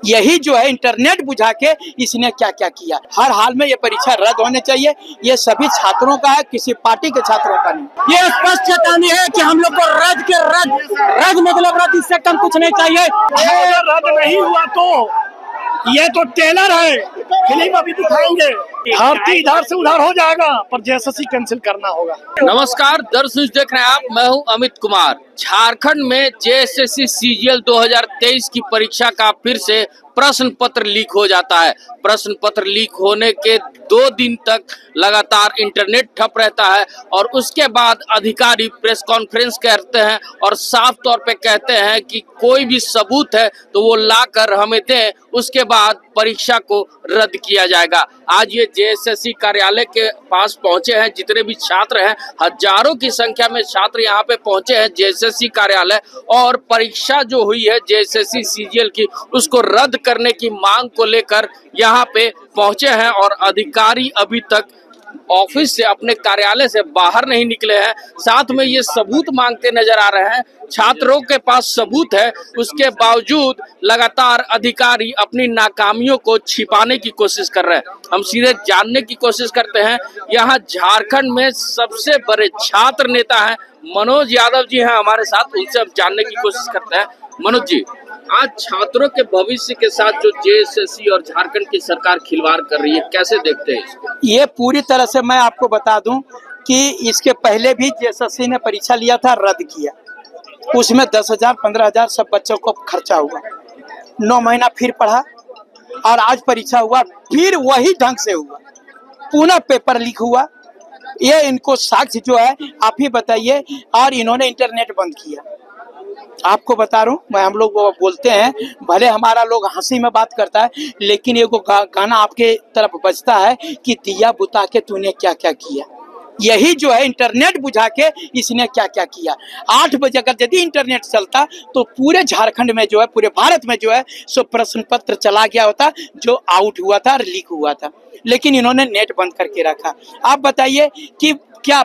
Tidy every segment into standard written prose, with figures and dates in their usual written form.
यही जो है इंटरनेट बुझा के इसने क्या क्या किया। हर हाल में ये परीक्षा रद्द होने चाहिए। ये सभी छात्रों का है, किसी पार्टी के छात्रों का नहीं। ये स्पष्ट चेतावनी है कि हम लोग को रद्द मतलब रद्द, इससे कम कुछ नहीं चाहिए। अगर रद्द नहीं हुआ तो ये तो टेलर है, फिल्म अभी दिखाएंगे, भर्ती इधर से उधर हो जाएगा, पर जेएसएससी कैंसिल करना होगा। नमस्कार दर्शक, देख रहे हैं आप, मैं हूं अमित कुमार। झारखंड में जेएसएससी सीजीएल 2023 की परीक्षा का फिर से प्रश्न पत्र लीक हो जाता है। प्रश्न पत्र लीक होने के 2 दिन तक लगातार इंटरनेट ठप रहता है और उसके बाद अधिकारी प्रेस कॉन्फ्रेंस करते हैं और साफ तौर पे कहते हैं कि कोई भी सबूत है तो वो लाकर हमें दें, उसके बाद परीक्षा को रद्द किया जाएगा। आज ये जेएसएससी कार्यालय के पास पहुंचे हैं, जितने भी छात्र हैं, हजारों की संख्या में छात्र यहाँ पे पहुंचे हैं जेएसएससी कार्यालय, और परीक्षा जो हुई है जेएसएससी सीजीएल की, उसको रद्द करने की मांग को लेकर यहाँ पे पहुंचे हैं। और अधिकारी अभी तक ऑफिस से, अपने कार्यालय से बाहर नहीं निकले हैं। साथ में ये सबूत मांगते नजर आ रहे हैं। छात्रों के पास सबूत है, उसके बावजूद लगातार अधिकारी अपनी नाकामियों को छिपाने की कोशिश कर रहे हैं। हम सीधे जानने की कोशिश करते हैं। यहाँ झारखंड में सबसे बड़े छात्र नेता हैं मनोज यादव जी हैं हमारे साथ, उनसे हम जानने की कोशिश करते हैं। मनोज जी, आज छात्रों के भविष्य के साथ जो जेएसएससी और झारखंड की सरकार खिलवाड़ कर रही है, कैसे देखते हैं इसको? ये पूरी तरह से मैं आपको बता दूं कि इसके पहले भी जेएसएससी ने परीक्षा लिया था, रद्द किया। उसमें 10,000 15,000 सब बच्चों को खर्चा हुआ। 9 महीना फिर पढ़ा और आज परीक्षा हुआ, फिर वही ढंग से हुआ, पुनः पेपर लीक हुआ। ये इनको साक्ष्य जो है आप ही बताइए। और इन्होंने इंटरनेट बंद किया। आपको बता रहा हूँ मैं, हम लोग वो बोलते हैं, भले हमारा लोग हंसी में बात करता है, लेकिन ये गाना आपके तरफ बजता है कि दिया बुता के तूने क्या क्या किया। यही जो है इंटरनेट बुझा के इसने क्या क्या किया। 8 बजे अगर यदि इंटरनेट चलता तो पूरे झारखंड में जो है, पूरे भारत में जो है सो प्रश्न पत्र चला गया होता, जो आउट हुआ था, लीक हुआ था। लेकिन इन्होंने नेट बंद करके रखा। आप बताइए कि क्या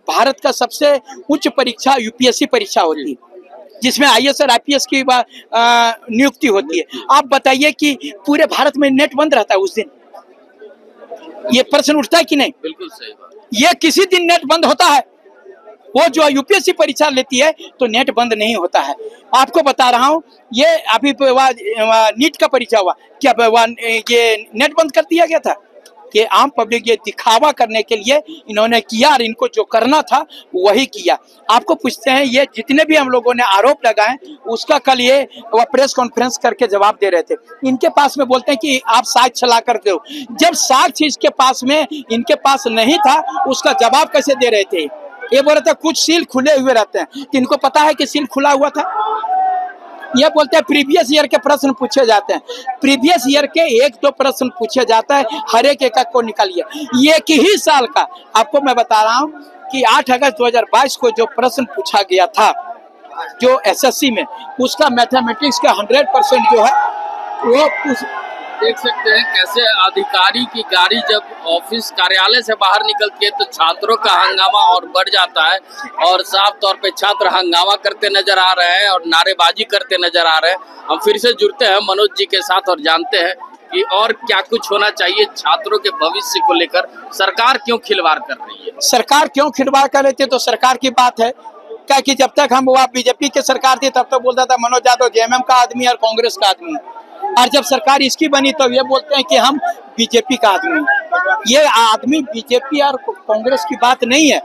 भारत का सबसे उच्च परीक्षा यूपीएससी परीक्षा होती है, जिसमें आईएएस और आईपीएस की नियुक्ति होती है। आप बताइए कि पूरे भारत में नेट बंद रहता है उस दिन? ये प्रश्न उठता है कि नहीं? बिल्कुल सही बात। ये किसी दिन नेट बंद होता है? वो जो यूपीएससी परीक्षा लेती है तो नेट बंद नहीं होता है। आपको बता रहा हूँ, ये अभी नीट का परीक्षा हुआ, क्या ये नेट बंद कर दिया गया था? कि आम पब्लिक ये दिखावा करने के लिए इन्होंने किया और इनको जो करना था वही किया। आपको पूछते हैं, ये जितने भी हम लोगों ने आरोप लगाए उसका कल ये प्रेस कॉन्फ्रेंस करके जवाब दे रहे थे। इनके पास में बोलते हैं कि आप साक्ष्य ला कर दो। जब साक्ष्य इसके पास में, इनके पास नहीं था, उसका जवाब कैसे दे रहे थे? ये बोल रहे थे कुछ सील खुले हुए रहते हैं। इनको पता है कि सील खुला हुआ था? ये बोलते हैं प्रीवियस ईयर के प्रश्न पूछे जाते हैं। प्रीवियस ईयर के 1-2 प्रश्न पूछे जाता है, हर एक को निकालिए। एक ही साल का आपको मैं बता रहा हूँ कि 8 अगस्त 2022 को जो प्रश्न पूछा गया था जो एसएससी में, उसका मैथमेटिक्स का 100% जो है वो देख सकते हैं कैसे अधिकारी की गाड़ी जब ऑफिस कार्यालय से बाहर निकलती है तो छात्रों का हंगामा और बढ़ जाता है, और साफ तौर पे छात्र हंगामा करते नजर आ रहे हैं और नारेबाजी करते नजर आ रहे हैं। हम फिर से जुड़ते हैं मनोज जी के साथ और जानते हैं कि और क्या कुछ होना चाहिए छात्रों के भविष्य को लेकर। सरकार क्यों खिलवाड़ कर रही है? सरकार क्यों खिलवाड़ कर रही थी तो सरकार की बात है क्या कि जब तक हम वहाँ बीजेपी की सरकार थी तब तो बोलता था मनोज यादव जेएमएम का आदमी और कांग्रेस का आदमी, और जब सरकार इसकी बनी तो ये बोलते हैं कि हम बीजेपी का आदमी। ये आदमी बीजेपी और कांग्रेस की बात नहीं है।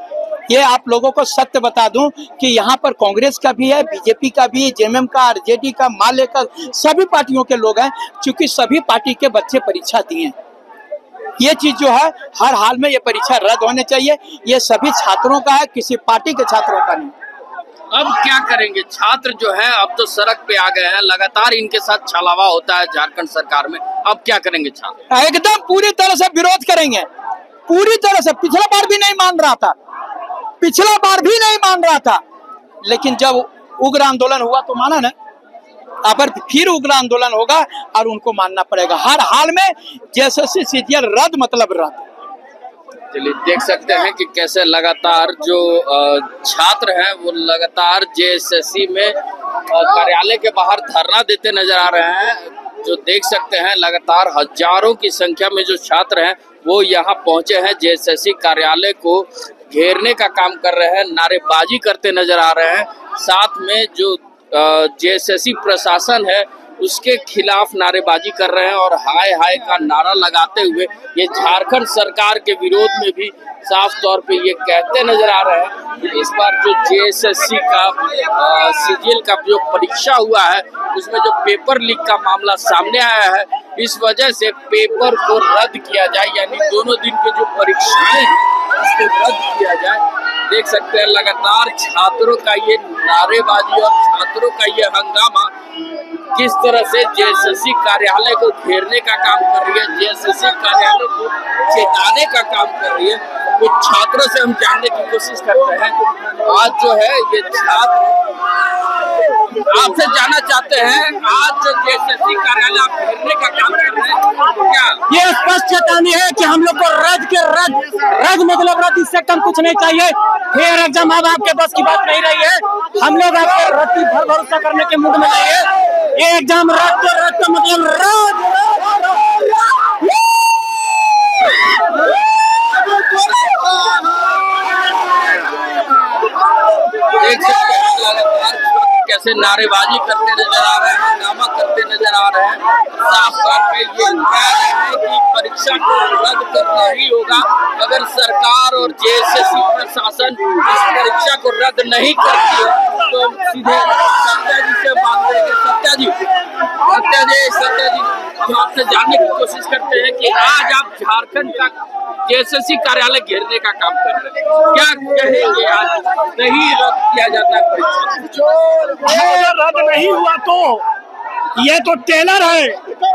ये आप लोगों को सत्य बता दूं कि यहाँ पर कांग्रेस का भी है, बीजेपी का भी, जेएमएम का, आरजेडी का, माले का, सभी पार्टियों के लोग हैं, क्योंकि सभी पार्टी के बच्चे परीक्षा दिए। ये चीज जो है हर हाल में ये परीक्षा रद्द होने चाहिए। ये सभी छात्रों का है, किसी पार्टी के छात्रों का नहीं। अब क्या करेंगे छात्र जो है? अब तो सड़क पे आ गए हैं, लगातार इनके साथ छलावा होता है झारखंड सरकार में। अब क्या करेंगे छात्र? एकदम पूरी तरह से विरोध करेंगे, पूरी तरह से। पिछला बार भी नहीं मान रहा था, पिछला बार भी नहीं मान रहा था, लेकिन जब उग्र आंदोलन हुआ तो माना ना। अब फिर उग्र आंदोलन होगा और उनको मानना पड़ेगा। हर हाल में जेएसएससी सीजीएल रद्द मतलब रद्द। चलिए देख सकते हैं कि कैसे लगातार जो छात्र हैं वो लगातार जेएसएससी में कार्यालय के बाहर धरना देते नजर आ रहे हैं। जो देख सकते हैं लगातार हजारों की संख्या में जो छात्र हैं वो यहाँ पहुंचे हैं, जेएसएससी कार्यालय को घेरने का काम कर रहे हैं, नारेबाजी करते नजर आ रहे हैं। साथ में जो जेएसएससी प्रशासन है उसके खिलाफ नारेबाजी कर रहे हैं और हाय हाय का नारा लगाते हुए ये झारखंड सरकार के विरोध में भी साफ तौर पे ये कहते नजर आ रहे हैं कि इस बार जो जेएसएससी का सीजीएल का जो परीक्षा हुआ है उसमें जो पेपर लीक का मामला सामने आया है, इस वजह से पेपर को रद्द किया जाए, यानी दोनों दिन की जो परीक्षाएं हैं उसको रद्द किया जाए। देख सकते हैं लगातार छात्रों का ये नारेबाजी और छात्रों का ये हंगामा किस तरह से जेएसएससी कार्यालय को घेरने का काम कर रही है, जेएसएससी कार्यालय को चेताने का काम कर रही है। कुछ छात्रों से हम जानने की कोशिश करते हैं। आज जो है ये छात्र आपसे जानना चाहते हैं, आज जो जेएसएससी कार्यालय आप घेरने का काम कर रहे हैं, क्या ये स्पष्ट चेतावनी है कि हम लोग को रद्द मतलब रद्द, इससे कम कुछ नहीं चाहिए। फिर एग्जाम अब आपके बस की बात नहीं रही है, हम लोग आपको रद्द की भरोसा करने के मूड में नहीं है। ये एग्जाम रद्द मतलब रद्द। देख सकते हैं लगातार कैसे नारेबाजी करते नजर आ रहे हैं, हंगामा करते नजर आ रहे हैं। साफ तौर पे ये कह रहे हैं कि परीक्षा को रद्द करना ही होगा। अगर सरकार और जेएसएससी प्रशासन इस परीक्षा को रद्द नहीं करती है तो हम सीधे सत्या जी से बात करेंगे। सत्या जी हम आपसे जानने की कोशिश करते हैं कि आज आप झारखंड का जेएसएससी कार्यालय घेरने का काम कर रहे हैं, क्या कहेंगे? आज नहीं रद्द किया जाता है परीक्षा, अगर रद्द नहीं हुआ तो ये तो टेलर है,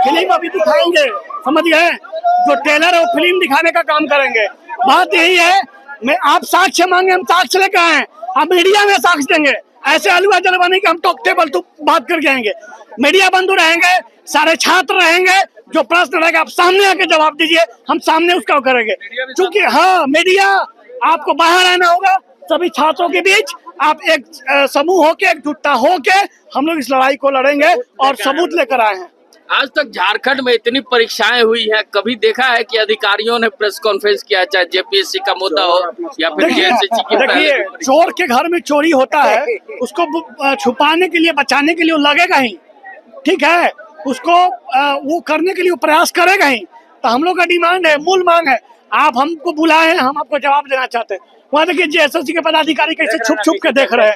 फिल्म अभी दिखाएंगे, समझ गए? जो टेलर है वो फिल्म दिखाने का काम करेंगे। बात यही है, मैं आप साक्ष्य मांगे, हम साक्ष्य लेकर आए, हम मीडिया में साक्ष्य देंगे। ऐसे अलुआ जलवानी का हम टोक टेबल तो बात करके आएंगे। मीडिया बंधु रहेंगे, सारे छात्र रहेंगे, जो प्रश्न रहेगा आप सामने आके जवाब दीजिए, हम सामने उसका करेंगे। क्योंकि हाँ, मीडिया आपको बाहर आना होगा, सभी छात्रों के बीच आप एक समूह होके, एकजुटता होके हम लोग इस लड़ाई को लड़ेंगे और सबूत लेकर आए हैं। आज तक झारखंड में इतनी परीक्षाएं हुई हैं, कभी देखा है कि अधिकारियों ने प्रेस कॉन्फ्रेंस किया, चाहे जेपीएससी का मुद्दा हो या फिर जेएसएससी की? देखिए, चोर के घर में चोरी होता है, उसको छुपाने के लिए, बचाने के लिए वो लगेगा ही, ठीक है, उसको वो करने के लिए प्रयास करेगा ही। तो हम लोग का डिमांड है, मूल मांग है, आप हमको बुलाए हैं, हम आपको जवाब देना चाहते हैं। वहाँ देखिए जेएसएससी के पदाधिकारी कैसे छुप के देख रहे हैं,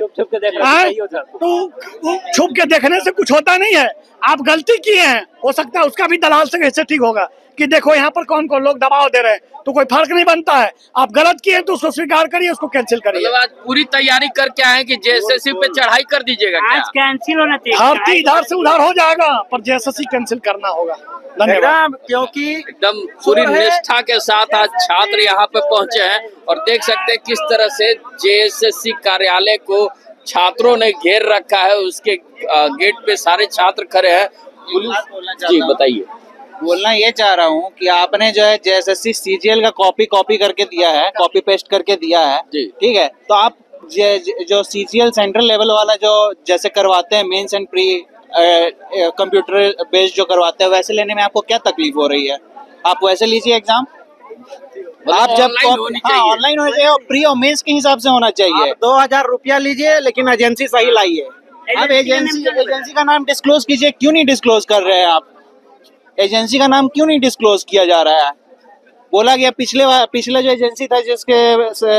तो छुप के देखने से कुछ होता नहीं है। आप गलती किए हैं, हो सकता है उसका भी दलाल से कैसे ठीक होगा कि देखो यहाँ पर कौन कौन लोग दबाव दे रहे हैं, तो कोई फर्क नहीं बनता है। आप गलत किए तो उसको स्वीकार करिए, उसको कैंसिल करिए। मतलब आज पूरी तैयारी करके आए कि जेएसएससी पे चढ़ाई कर दीजिएगा? आज कैंसिल होना चाहिए, भर्ती इधर से उधर हो जाएगा, पर जेएसएससी कैंसिल करना होगा। धन्यवाद। क्योंकि एकदम पूरी निष्ठा के साथ आज छात्र यहाँ पे पहुंचे हैं और देख सकते हैं किस तरह से जेएसएससी कार्यालय को छात्रों ने घेर रखा है। उसके गेट पे सारे छात्र खड़े हैं। जी बताइए। बोलना ये चाह रहा हूँ कि आपने जो है जेएसएससी सीजीएल का कॉपी करके दिया है, कॉपी पेस्ट करके दिया है, ठीक है, तो आप जो सीजीएल सेंट्रल लेवल वाला जो जैसे करवाते हैं, mains and pre computer based जो करवाते हैं, वैसे लेने में आपको क्या तकलीफ हो रही है? आप वैसे लीजिए एग्जाम। आप जब ऑनलाइन होना चाहिए, प्री और मेंस के हिसाब से होना चाहिए। 2000 रुपया लीजिए, लेकिन एजेंसी सही लाइए। अब एजेंसी का नाम डिस्क्लोज कीजिए, क्यों नहीं डिस्क्लोज कर रहे हैं आप? एजेंसी का नाम क्यों नहीं डिस्क्लोज किया जा रहा है? बोला गया पिछले जो एजेंसी था जिसके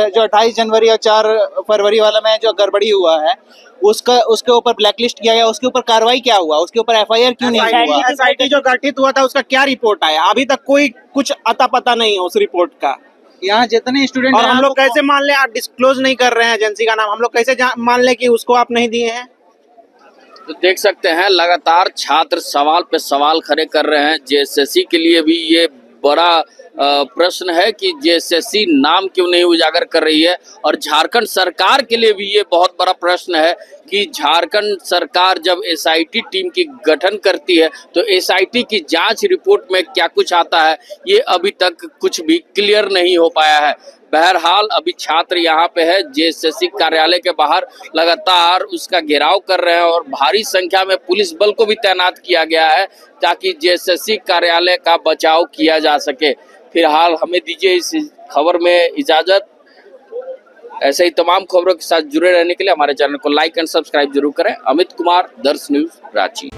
जो 28 जनवरी और 4 फरवरी वाला में जो गड़बड़ी हुआ है, उसके ऊपर ब्लैकलिस्ट किया गया, उसके ऊपर कार्रवाई क्या हुआ? उसके ऊपर एफआईआर क्यों नहीं हुआ? एसआईटी जो गठित हुआ था उसका क्या रिपोर्ट आया? अभी तक कोई कुछ अता पता नहीं है उस रिपोर्ट का। यहाँ जितने स्टूडेंट और हम लोग कैसे मान ले, आप डिस्क्लोज नहीं कर रहे हैं एजेंसी का नाम, हम लोग कैसे मान ले कि उसको आप नहीं दिए हैं? तो देख सकते हैं लगातार छात्र सवाल पे सवाल खड़े कर रहे हैं। जेएसएससी के लिए भी ये बड़ा प्रश्न है कि जेएसएससी नाम क्यों नहीं उजागर कर रही है, और झारखंड सरकार के लिए भी ये बहुत बड़ा प्रश्न है कि झारखंड सरकार जब एसआईटी टीम की गठन करती है तो एसआईटी की जांच रिपोर्ट में क्या कुछ आता है, ये अभी तक कुछ भी क्लियर नहीं हो पाया है। बहरहाल अभी छात्र यहाँ पे है जेएसएससी कार्यालय के बाहर लगातार उसका घेराव कर रहे हैं और भारी संख्या में पुलिस बल को भी तैनात किया गया है ताकि जेएसएससी कार्यालय का बचाव किया जा सके। फिलहाल हमें दीजिए इस खबर में इजाजत। ऐसे ही तमाम खबरों के साथ जुड़े रहने के लिए हमारे चैनल को लाइक एंड सब्सक्राइब जरूर करें। अमित कुमार, दर्श न्यूज, रांची।